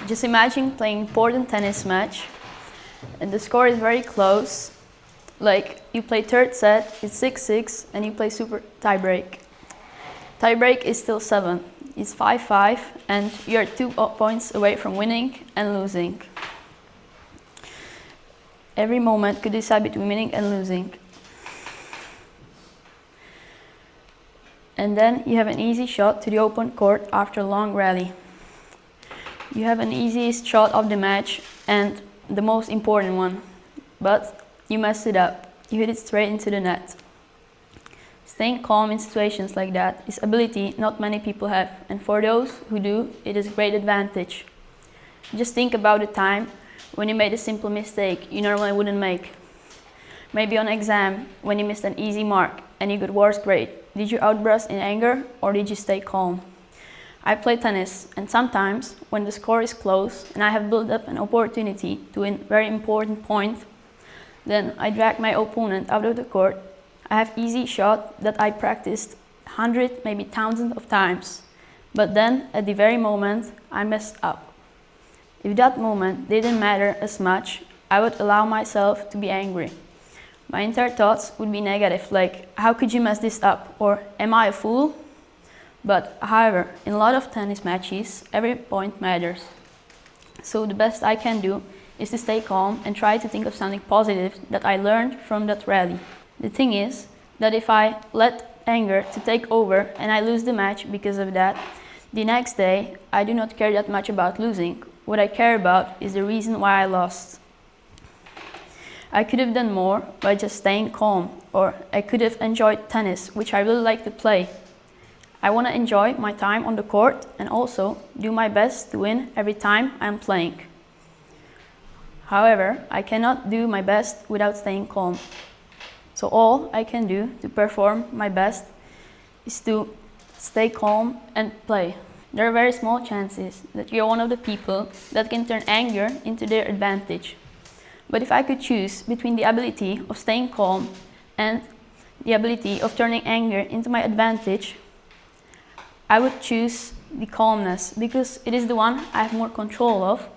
Just imagine playing an important tennis match and the score is very close. Like you play third set, it's 6-6, and you play super tiebreak. Tiebreak is still 7. It's 5-5, and you're 2 points away from winning and losing. Every moment could decide between winning and losing. And then you have an easy shot to the open court after a long rally. You have an easiest shot of the match and the most important one, but you mess it up. You hit it straight into the net. Staying calm in situations like that is ability not many people have, and for those who do, it is a great advantage. Just think about the time when you made a simple mistake you normally wouldn't make. Maybe on exam, when you missed an easy mark and you got worst grade. Did you outburst in anger or did you stay calm? I play tennis, and sometimes when the score is close and I have built up an opportunity to win a very important point, then I drag my opponent out of the court. I have easy shot that I practiced 100, maybe thousands of times. But then, at the very moment, I messed up. If that moment didn't matter as much, I would allow myself to be angry. My entire thoughts would be negative, like, how could you mess this up? Or, am I a fool? But, however, in a lot of tennis matches, every point matters. So the best I can do is to stay calm and try to think of something positive that I learned from that rally. The thing is that if I let anger to take over and I lose the match because of that, the next day I do not care that much about losing. What I care about is the reason why I lost. I could have done more by just staying calm, or I could have enjoyed tennis, which I really like to play. I want to enjoy my time on the court and also do my best to win every time I'm playing. However, I cannot do my best without staying calm. So all I can do to perform my best is to stay calm and play. There are very small chances that you're one of the people that can turn anger into their advantage. But if I could choose between the ability of staying calm and the ability of turning anger into my advantage, I would choose the calmness because it is the one I have more control of.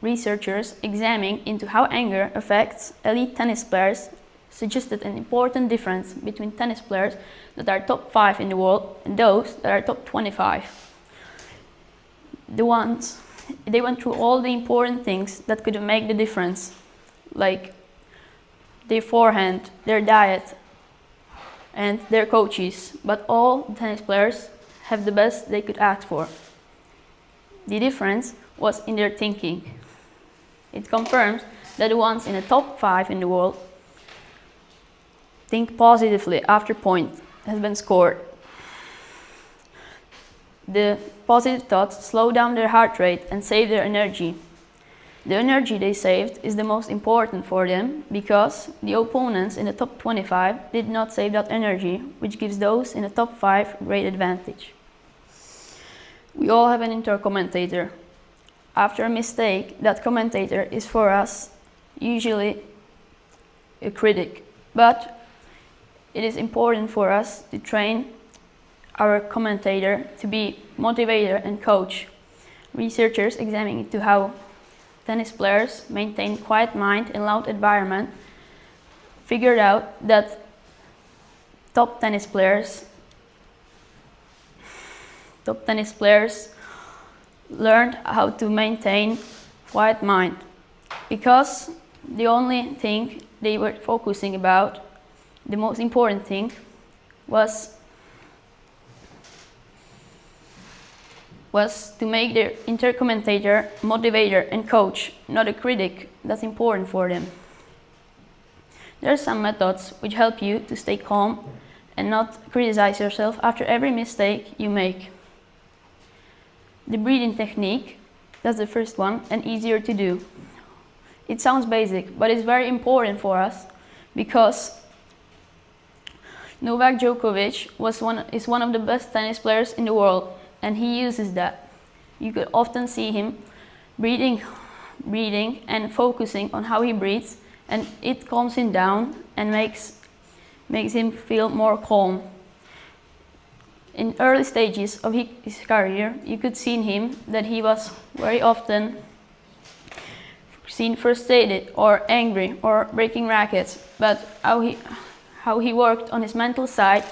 Researchers examining into how anger affects elite tennis players suggested an important difference between tennis players that are top 5 in the world and those that are top 25. They went through all the important things that could make the difference, like their forehand, their diet, and their coaches, but all tennis players have the best they could ask for. The difference was in their thinking. It confirms that the ones in the top 5 in the world think positively after point has been scored. The positive thoughts slow down their heart rate and save their energy. The energy they saved is the most important for them because the opponents in the top 25 did not save that energy, which gives those in the top 5 great advantage. We all have an intercommentator. After a mistake, that commentator is for us usually a critic, but it is important for us to train our commentator to be motivator and coach. Researchers examining into how tennis players maintain quiet mind in loud environment figured out that top tennis players learned how to maintain quiet mind because the only thing they were focusing about, the most important thing, was to make their intercommentator motivator and coach, not a critic. That's important for them. There are some methods which help you to stay calm and not criticize yourself after every mistake you make. The breathing technique, that's the first one and easier to do. It sounds basic, but it's very important for us because Novak Djokovic is one of the best tennis players in the world, and he uses that. You could often see him breathing and focusing on how he breathes, and it calms him down and makes him feel more calm. In early stages of his career, you could see in him that he was very often seen frustrated or angry or breaking rackets, but how he worked on his mental side,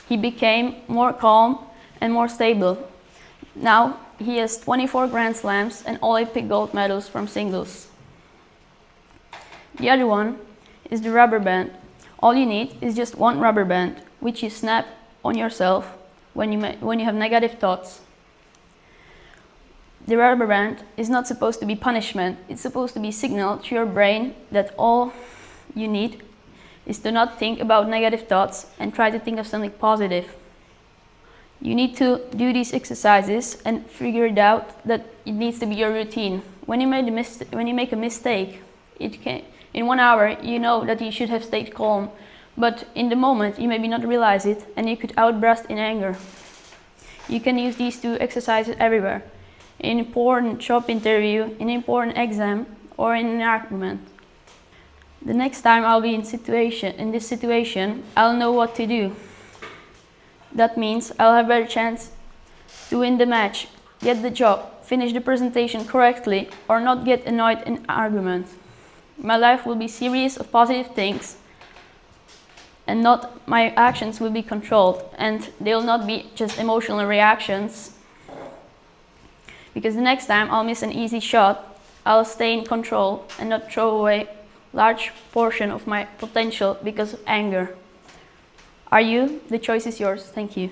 he became more calm and more stable. Now he has 24 Grand Slams and Olympic gold medals from singles. The other one is the rubber band. All you need is just one rubber band, which you snap on yourself when you have negative thoughts. The rubber band is not supposed to be punishment. It's supposed to be a signal to your brain that all you need is to not think about negative thoughts and try to think of something positive. You need to do these exercises and figure it out that it needs to be your routine. When you make a mistake, in 1 hour you know that you should have stayed calm, but in the moment you maybe not realize it and you could outburst in anger. You can use these two exercises everywhere. In an important job interview, in an important exam, or in an argument. The next time I'll be in this situation, I'll know what to do. That means I'll have a better chance to win the match, get the job, finish the presentation correctly, or not get annoyed in argument. My life will be a series of positive things, and not my actions will be controlled, and they'll not be just emotional reactions. Because the next time I'll miss an easy shot, I'll stay in control and not throw away a large portion of my potential because of anger. Are you? The choice is yours. Thank you.